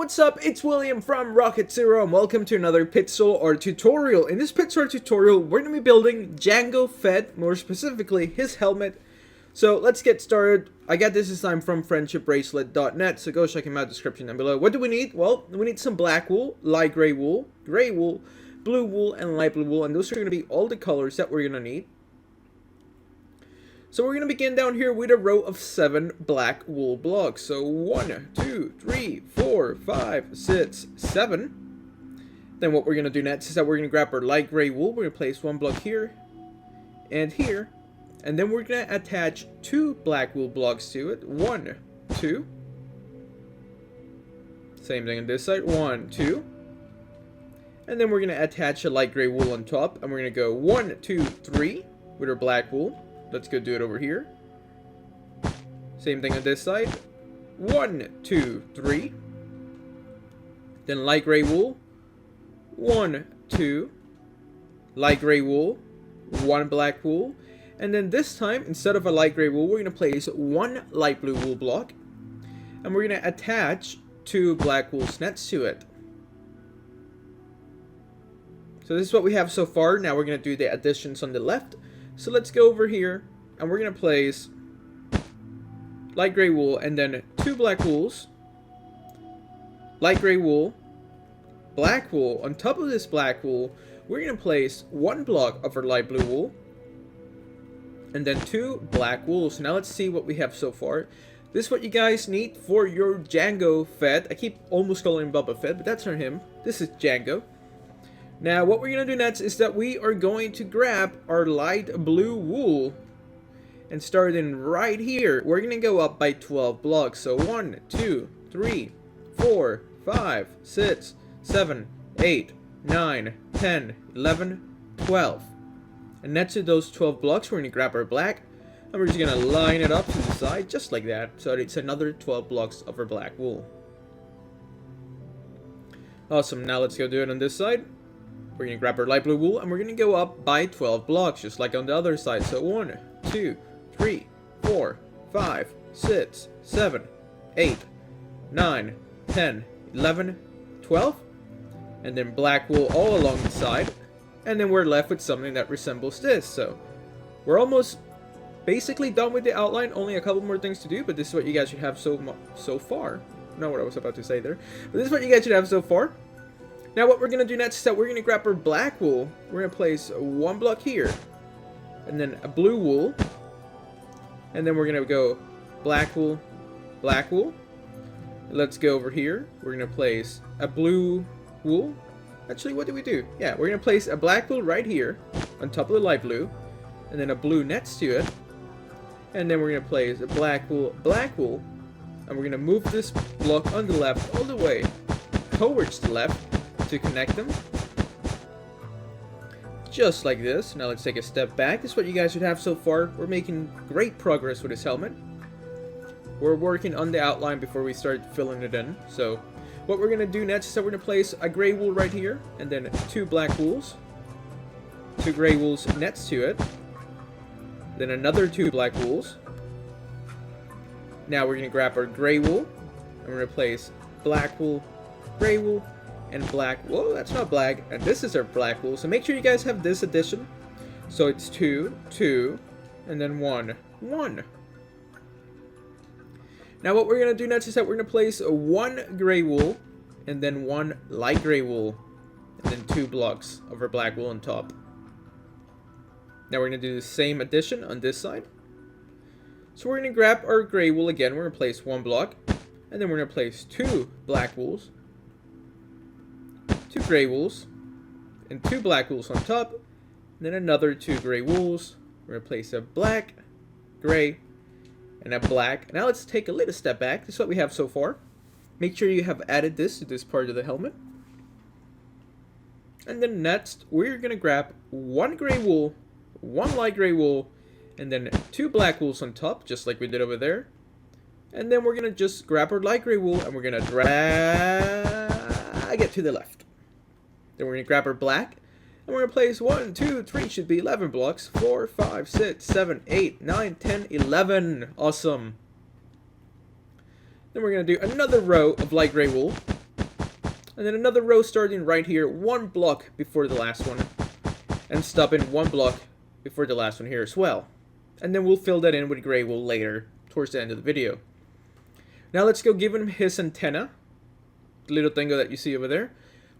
what's up? It's William from Rocket Zero and welcome to another Pixel art tutorial. In this Pixel art tutorial, we're going to be building Jango Fett, more specifically his helmet. So let's get started. I got this design from friendshipbracelet.net, so go check him out, description down below. What do we need? Well, we need some black wool, light gray wool, blue wool, and light blue wool, and those are going to be all the colors that we're going to need. So we're going to begin down here with a row of 7 black wool blocks. So 1, 2, 3, 4, 5, 6, 7. Then what we're going to do next is that we're going to grab our light gray wool. We're going to place 1 block here and here. And then we're going to attach 2 black wool blocks to it. 1, 2. Same thing on this side. 1, 2. And then we're going to attach a light gray wool on top. And we're going to go 1, 2, 3 with our black wool. Let's go do it over here. Same thing on this side. 1, 2, 3. Then light gray wool. 1, 2. Light gray wool. 1 black wool. And then this time, instead of a light gray wool, we're going to place 1 light blue wool block. And we're going to attach 2 black wool next to it. So this is what we have so far. Now we're going to do the additions on the left. So let's go over here, and we're going to place light gray wool, and then 2 black wools, light gray wool, black wool. On top of this black wool, we're going to place 1 block of our light blue wool, and then 2 black wools. Now let's see what we have so far. This is what you guys need for your Jango Fett. I keep almost calling him Boba Fett, but that's not him. This is Jango. Now, what we're going to do next is that we are going to grab our light blue wool and start in right here. We're going to go up by 12 blocks. So 1, 2, 3, 4, 5, 6, 7, 8, 9, 10, 11, 12. And next to those 12 blocks, we're going to grab our black and we're just going to line it up to the side just like that. So it's another 12 blocks of our black wool. Awesome. Now let's go do it on this side. We're going to grab our light blue wool and we're going to go up by 12 blocks, just like on the other side. So 1, 2, 3, 4, 5, 6, 7, 8, 9, 10, 11, 12. And then black wool all along the side. And then we're left with something that resembles this. So we're almost basically done with the outline. Only a couple more things to do, but this is what you guys should have so far. Not what I was about to say there. But this is what you guys should have so far. Now what we're going to do next is that we're going to grab our black wool. We're going to place 1 block here. And then a blue wool. And then we're going to go black wool, black wool. Let's go over here. We're going to place a blue wool. Actually, what do we do? Yeah, we're going to place a black wool right here on top of the light blue. And then a blue next to it. And then we're going to place a black wool. And we're going to move this block on the left all the way towards the left to connect them. Just like this. Now let's take a step back. This is what you guys should have so far. We're making great progress with this helmet. We're working on the outline before we start filling it in. So what we're going to do next is that we're going to place a gray wool right here. And then 2 black wools. 2 gray wools next to it. Then another 2 black wools. Now we're going to grab our gray wool. And we're going to place black wool, gray wool, and black. Whoa, that's not black. And this is our black wool. So make sure you guys have this addition. So it's 2, 2, and then 1, 1. Now what we're going to do next is that we're going to place 1 gray wool and then 1 light gray wool and then 2 blocks of our black wool on top. Now we're going to do the same addition on this side. So we're going to grab our gray wool again. We're going to place 1 block and then we're going to place 2 black wools, 2 gray wools, and 2 black wools on top, and then another 2 gray wools. We're going to place a black, gray, and a black. Now let's take a little step back. This is what we have so far. Make sure you have added this to this part of the helmet. And then next, we're going to grab 1 gray wool, 1 light gray wool, and then 2 black wools on top, just like we did over there. And then we're going to just grab our light gray wool, and we're going to drag it to the left. Then we're going to grab our black, and we're going to place 1, 2, 3, should be 11 blocks. 4, 5, 6, 7, 8, 9, 10, 11. Awesome. Then we're going to do another row of light gray wool. And then another row starting right here, one block before the last one. And stopping one block before the last one here as well. And then we'll fill that in with gray wool later, towards the end of the video. Now let's go give him his antenna. The little thingo that you see over there.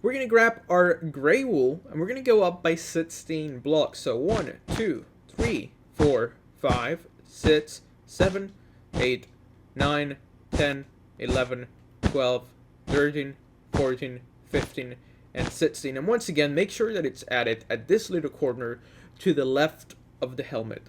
We're going to grab our gray wool, and we're going to go up by 16 blocks. So 1, 2, 3, 4, 5, 6, 7, 8, 9, 10, 11, 12, 13, 14, 15, and 16. And once again, make sure that it's added at this little corner to the left of the helmet.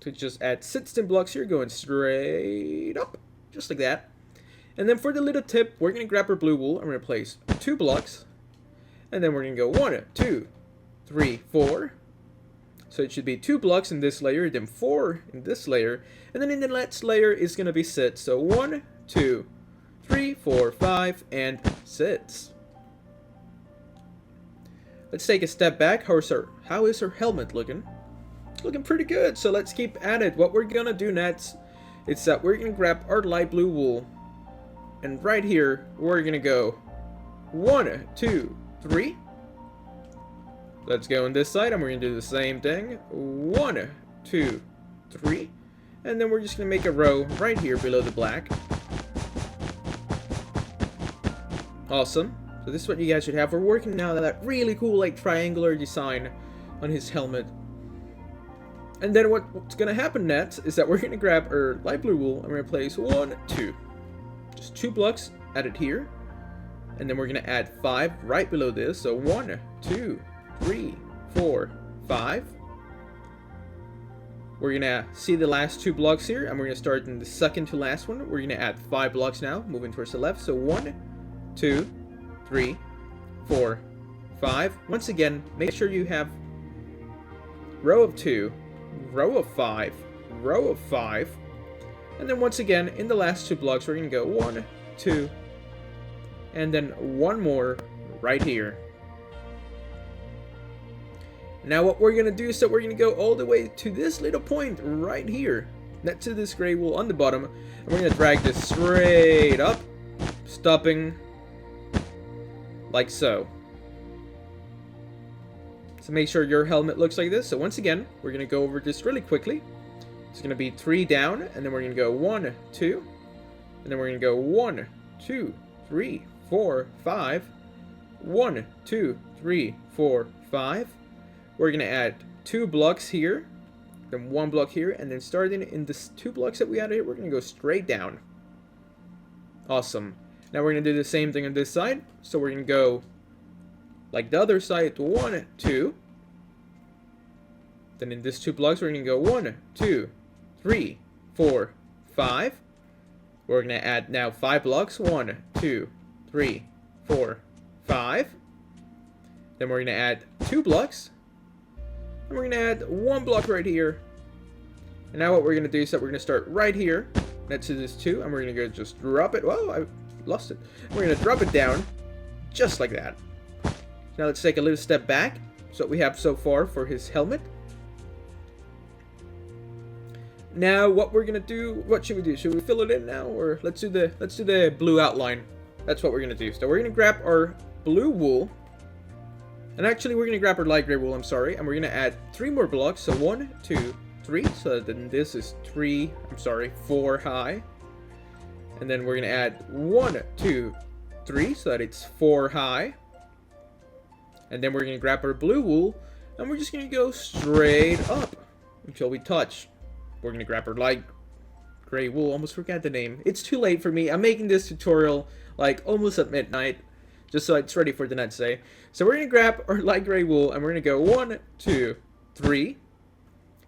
So just add 16 blocks here, going straight up, just like that. And then for the little tip, we're going to grab our blue wool and we're going to place 2 blocks. And then we're going to go 1, 2, 3, 4. So it should be 2 blocks in this layer, then 4 in this layer. And then in the next layer is going to be 6. So 1, 2, 3, 4, 5, and 6. Let's take a step back. How is her helmet looking? Looking pretty good. So let's keep at it. What we're going to do next is that we're going to grab our light blue wool. And right here, we're going to go 1, 2, 3. Let's go on this side, and we're going to do the same thing. 1, 2, 3. And then we're just going to make a row right here below the black. Awesome. So this is what you guys should have. We're working now on that really cool like triangular design on his helmet. And then what's going to happen next is that we're going to grab our light blue wool and we're going to place 1, 2. Just 2 blocks added here. And then we're going to add 5 right below this. So 1, 2, 3, 4, 5. We're going to see the last 2 blocks here. And we're going to start in the second to last one. We're going to add 5 blocks now, moving towards the left. So 1, 2, 3, 4, 5. Once again, make sure you have row of 2, row of 5, row of 5. And then once again, in the last 2 blocks, we're going to go 1, 2, and then 1 more right here. Now what we're going to do is that we're going to go all the way to this little point right here, next to this gray wool on the bottom. And we're going to drag this straight up, stopping like so. So make sure your helmet looks like this. So once again, we're going to go over this really quickly. It's going to be 3 down, and then we're going to go 1, 2, and then we're going to go 1, 2, 3, 4, 5, 1, 2, 3, 4, 5. We're going to add 2 blocks here, then 1 block here, and then starting in the 2 blocks that we added here, we're going to go straight down. Awesome. Now we're going to do the same thing on this side. So we're going to go like the other side, 1, 2. Then in these 2 blocks, we're going to go 1, 2, 3, 4, 5. We're going to add now 5 blocks. 1, 2, 3, 4, 5. Then we're going to add 2 blocks. And we're going to add 1 block right here. And now what we're going to do is that we're going to start right here next to this 2. And we're going to go just drop it. Whoa, I lost it. We're going to drop it down just like that. Now let's take a little step back. So what we have so far for his helmet. Now what we're gonna do, what should we do? Should we fill it in now, or let's do the blue outline? That's what we're gonna do. So we're gonna grab our blue wool, and actually we're gonna grab our light gray wool, I'm sorry, and we're gonna add 3 more blocks. So 1, 2, 3. So then this is 4 high. And then we're gonna add 1, 2, 3, so that it's 4 high. And then we're gonna grab our blue wool, and we're just gonna go straight up until we touch. We're going to grab our light gray wool. Almost forgot the name. It's too late for me. I'm making this tutorial like almost at midnight, just so it's ready for the next day. So we're going to grab our light gray wool, and we're going to go 1, 2, 3.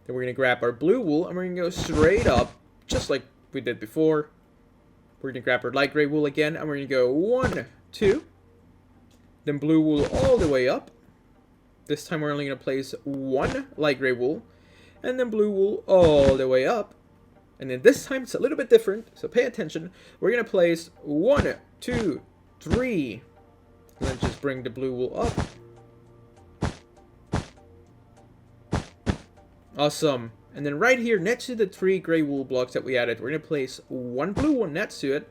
Then we're going to grab our blue wool, and we're going to go straight up, just like we did before. We're going to grab our light gray wool again, and we're going to go 1, 2. Then blue wool all the way up. This time we're only going to place 1 light gray wool. And then blue wool all the way up. And then this time it's a little bit different, so pay attention. We're going to place 1, 2, 3. And then just bring the blue wool up. Awesome. And then right here, next to the 3 gray wool blocks that we added, we're going to place 1 blue one next to it.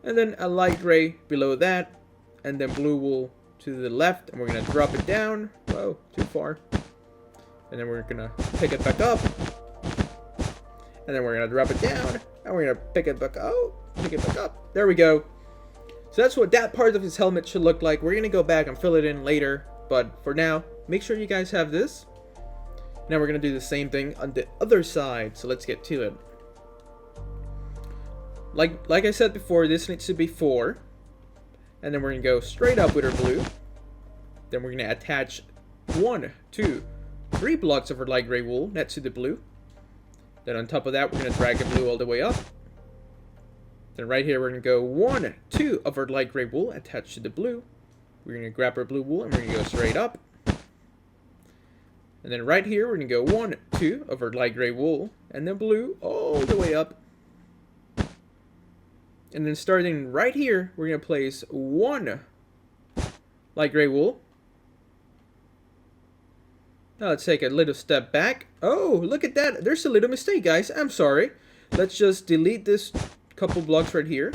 And then a light gray below that. and then blue wool to the left, and we're gonna drop it down. Whoa, too far. And then we're gonna pick it back up, and then we're gonna drop it down, and we're gonna pick it back up. There we go. So that's what that part of his helmet should look like. We're gonna go back and fill it in later, but for now, make sure you guys have this. Now we're gonna do the same thing on the other side, so let's get to it. Like I said before, this needs to be 4. And then we're gonna go straight up with our blue. Then we're gonna attach 1, 2, 3 blocks of our light gray wool next to the blue. Then on top of that, we're gonna drag the blue all the way up. Then right here, we're gonna go 1, 2 of our light gray wool attached to the blue. We're gonna grab our blue wool and we're gonna go straight up. And then right here, we're gonna go 1, 2 of our light gray wool and then blue all the way up. And then starting right here, we're going to place 1 light gray wool. Now let's take a little step back. Oh, look at that. There's a little mistake, guys. I'm sorry. Let's just delete this couple blocks right here.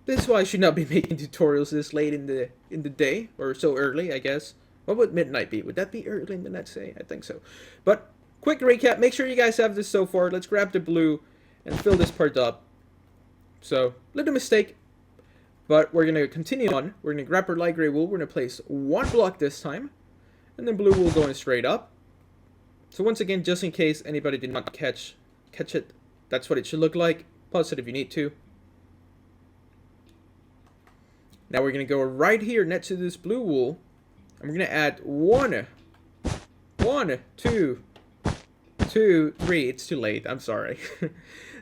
This is why I should not be making tutorials this late in the day, or so early, I guess. What would midnight be? Would that be early in the next day? I think so. But quick recap. Make sure you guys have this so far. Let's grab the blue and fill this part up. So, little mistake, but we're going to continue on. We're going to grab our light gray wool. We're going to place 1 block this time, and then blue wool going straight up. So once again, just in case anybody did not catch it, that's what it should look like. Pause it if you need to. Now we're going to go right here next to this blue wool, and we're going to add 1, 2, 3. It's too late. I'm sorry.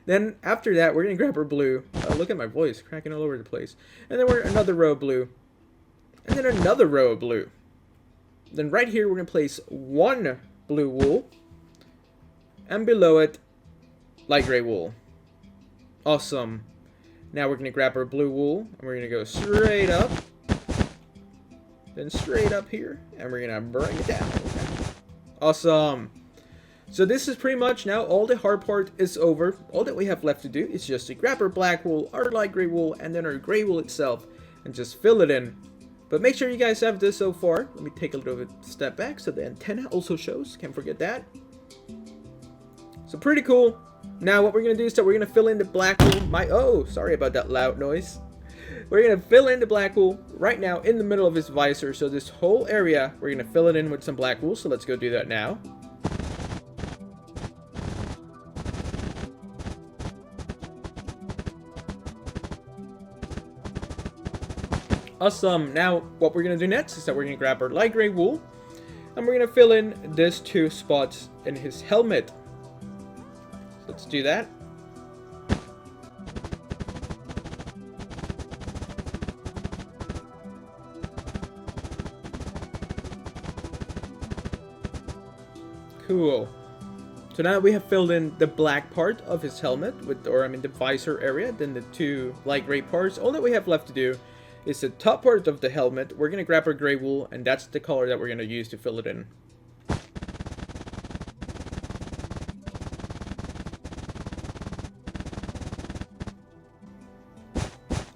Then after that, we're going to grab our blue. Oh, look at my voice cracking all over the place. And then we're another row of blue. And then another row of blue. Then right here, we're going to place 1 blue wool. And below it, light gray wool. Awesome. Now we're going to grab our blue wool. And we're going to go straight up. Then straight up here. And we're going to bring it down. Awesome. So this is pretty much now all the hard part is over. All that we have left to do is just to grab our black wool, our light gray wool, and then our gray wool itself, and just fill it in. But make sure you guys have this so far. Let me take a little bit step back so the antenna also shows. Can't forget that. So pretty cool. Now what we're going to do is that we're going to fill in the black wool. Oh, sorry about that loud noise. We're going to fill in the black wool right now in the middle of his visor. So this whole area, we're going to fill it in with some black wool. So let's go do that now. Awesome. Now, what we're going to do next is that we're going to grab our light gray wool, and we're going to fill in these 2 spots in his helmet. Let's do that. Cool. So now we have filled in the black part of his helmet, the visor area, then the 2 light gray parts. All that we have left to do is the top part of the helmet. We're going to grab our gray wool, and that's the color that we're going to use to fill it in.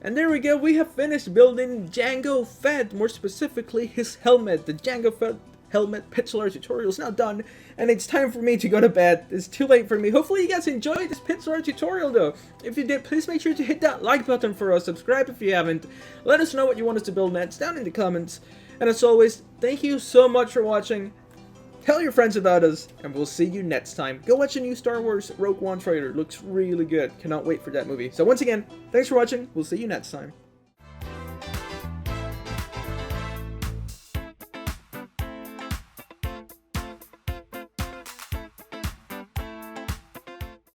And there we go, we have finished building Jango Fett, more specifically his helmet. The Jango Fett helmet pixel art tutorial is now done, and it's time for me to go to bed. It's too late for me. Hopefully you guys enjoyed this pixel art tutorial though. If you did, please make sure to hit that like button for us, subscribe if you haven't, let us know what you want us to build next down in the comments, and as always, thank you so much for watching. Tell your friends about us, and we'll see you next time. Go watch a new Star Wars Rogue One trailer. Looks really good. Cannot wait for that movie. So once again, thanks for watching. We'll see you next time.